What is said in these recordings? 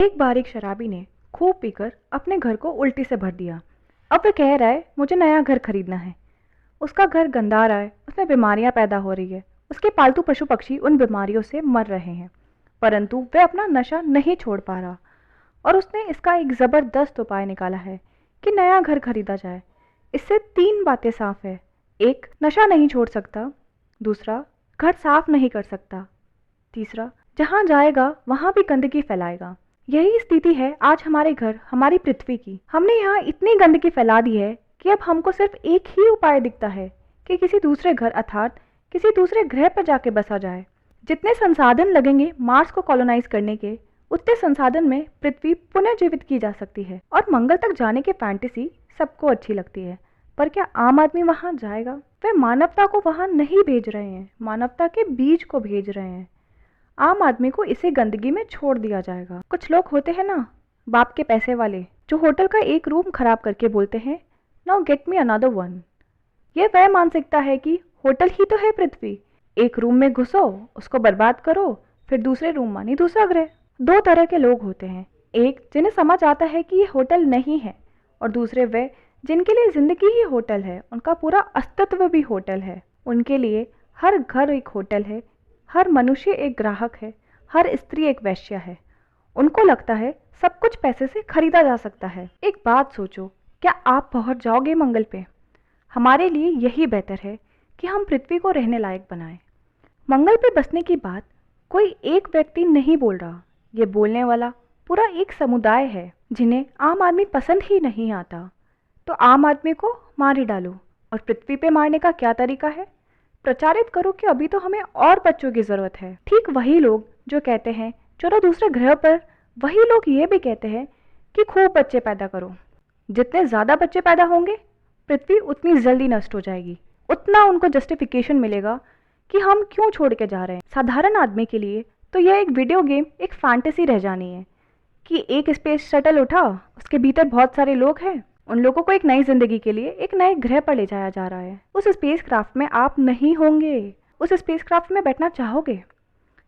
एक बार एक शराबी ने खूब पीकर अपने घर को उल्टी से भर दिया। अब वह कह रहा है मुझे नया घर खरीदना है। उसका घर गंदा रहा है, उसमें बीमारियां पैदा हो रही है, उसके पालतू पशु पक्षी उन बीमारियों से मर रहे हैं, परंतु वह अपना नशा नहीं छोड़ पा रहा। और उसने इसका एक ज़बरदस्त उपाय निकाला है कि नया घर खरीदा जाए। इससे तीन बातें साफ है। एक, नशा नहीं छोड़ सकता। दूसरा, घर साफ नहीं कर सकता। तीसरा, जहाँ जाएगा वहाँ भी गंदगी फैलाएगा। यही स्थिति है आज हमारे घर, हमारी पृथ्वी की। हमने यहाँ इतनी गंदगी फैला दी है कि अब हमको सिर्फ एक ही उपाय दिखता है कि किसी दूसरे घर अर्थात किसी दूसरे ग्रह पर जाके बसा जाए। जितने संसाधन लगेंगे मार्स को कॉलोनाइज करने के, उतने संसाधन में पृथ्वी पुनर्जीवित की जा सकती है। और मंगल तक जाने की फैंटेसी सबको अच्छी लगती है, पर क्या आम आदमी वहां जाएगा? वे मानवता को वहां नहीं भेज रहे हैं, मानवता के बीज को भेज रहे हैं। आम आदमी को इसे गंदगी में छोड़ दिया जाएगा। कुछ लोग होते हैं ना, बाप के पैसे वाले, जो होटल का एक रूम खराब करके बोलते हैं now get me another one. ये वह मानसिकता है कि होटल ही तो है पृथ्वी, एक रूम में घुसो, उसको बर्बाद करो, फिर दूसरे रूम मानी दूसरा ग्रह। दो तरह के लोग होते हैं, एक जिन्हें समझ आता है कि ये होटल नहीं है, और दूसरे वे जिनके लिए जिंदगी ही होटल है, उनका पूरा अस्तित्व भी होटल है। उनके लिए हर घर एक होटल है, हर मनुष्य एक ग्राहक है, हर स्त्री एक वेश्या है। उनको लगता है सब कुछ पैसे से खरीदा जा सकता है। एक बात सोचो, क्या आप पहुंच जाओगे मंगल पे? हमारे लिए यही बेहतर है कि हम पृथ्वी को रहने लायक बनाएं। मंगल पे बसने की बात कोई एक व्यक्ति नहीं बोल रहा, ये बोलने वाला पूरा एक समुदाय है जिन्हें आम आदमी पसंद ही नहीं आता। तो आम आदमी को मार ही डालो। और पृथ्वी पे मारने का क्या तरीका है? प्रचारित करो कि अभी तो हमें और बच्चों की जरूरत है। ठीक वही लोग जो कहते हैं चलो दूसरे ग्रह पर, वही लोग ये भी कहते हैं कि खूब बच्चे पैदा करो। जितने ज्यादा बच्चे पैदा होंगे पृथ्वी उतनी जल्दी नष्ट हो जाएगी, उतना उनको जस्टिफिकेशन मिलेगा कि हम क्यों छोड़ के जा रहे हैं। साधारण आदमी के लिए तो यह एक वीडियो गेम, एक फैंटेसी रह जानी है कि एक स्पेस शटल उठा, उसके भीतर बहुत सारे लोग हैं, उन लोगों को एक नई जिंदगी के लिए एक नए ग्रह पर ले जाया जा रहा है। उस स्पेसक्राफ्ट में आप नहीं होंगे। उस स्पेसक्राफ्ट में बैठना चाहोगे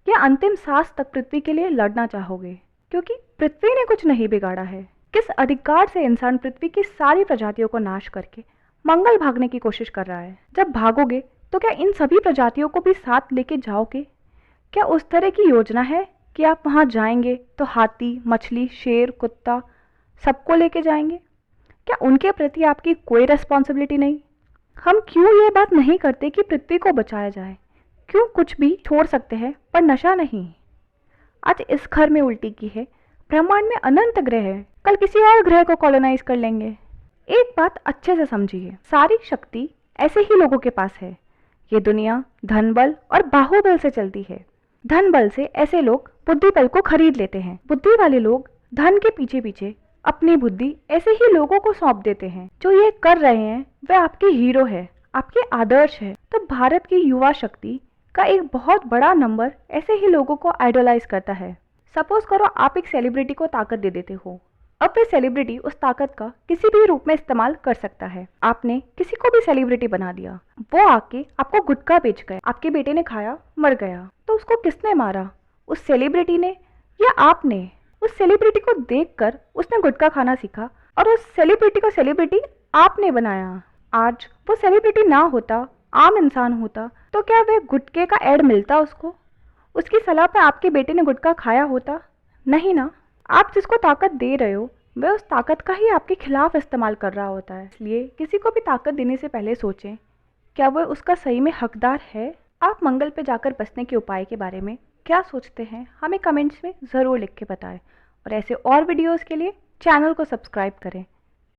या अंतिम सांस तक पृथ्वी के लिए लड़ना चाहोगे? क्योंकि पृथ्वी ने कुछ नहीं बिगाड़ा है। किस अधिकार से इंसान पृथ्वी की सारी प्रजातियों को नाश करके मंगल भागने की कोशिश कर रहा है? जब भागोगे तो क्या इन सभी प्रजातियों को भी साथ लेके जाओगे? क्या उस तरह की योजना है कि आप वहां जाएंगे तो हाथी, मछली, शेर, कुत्ता सबको लेके जाएंगे? क्या उनके प्रति आपकी कोई रिस्पॉन्सिबिलिटी नहीं? हम क्यों ये बात नहीं करते कि पृथ्वी को बचाया जाए? क्यों कुछ भी छोड़ सकते हैं पर नशा नहीं? आज इस घर में उल्टी की है, ब्रह्मांड में अनंत ग्रह है, कल किसी और ग्रह को कॉलोनाइज कर लेंगे। एक बात अच्छे से समझिए, सारी शक्ति ऐसे ही लोगों के पास है। ये दुनिया धन बल और बाहुबल से चलती है। धन बल से ऐसे लोग बुद्धि बल को खरीद लेते हैं। बुद्धि वाले लोग धन के पीछे पीछे अपनी बुद्धि ऐसे ही लोगों को सौंप देते हैं। जो ये कर रहे हैं वे आपके हीरो है, आपके आदर्श है। तो भारत की युवा शक्ति का एक बहुत बड़ा नंबर ऐसे ही लोगों को आइडलाइज करता है। सपोज करो आप एक सेलिब्रिटी को ताकत दे देते हो, अब वे सेलिब्रिटी उस ताकत का किसी भी रूप में इस्तेमाल कर सकता है। आपने किसी को भी सेलिब्रिटी बना दिया, वो आके आपको गुटखा बेच गया, आपके बेटे ने खाया मर गया, तो उसको किसने मारा? उस सेलिब्रिटी ने या आपने? उस सेलिब्रिटी को देखकर उसने गुटखा खाना सीखा और उस सेलिब्रिटी को सेलिब्रिटी आपने बनाया। आज वो सेलिब्रिटी ना होता, आम इंसान होता, तो क्या वह गुटखे का ऐड मिलता उसको? उसकी सलाह पे आपके बेटे ने गुटखा खाया होता? नहीं ना। आप जिसको ताकत दे रहे हो वह उस ताकत का ही आपके खिलाफ इस्तेमाल कर रहा होता है। इसलिए किसी को भी ताकत देने से पहले सोचें क्या वह उसका सही में हकदार है। आप मंगल पे जाकर बसने के उपाय के बारे में क्या सोचते हैं हमें कमेंट्स में ज़रूर लिख के बताएं। और ऐसे और वीडियोस के लिए चैनल को सब्सक्राइब करें।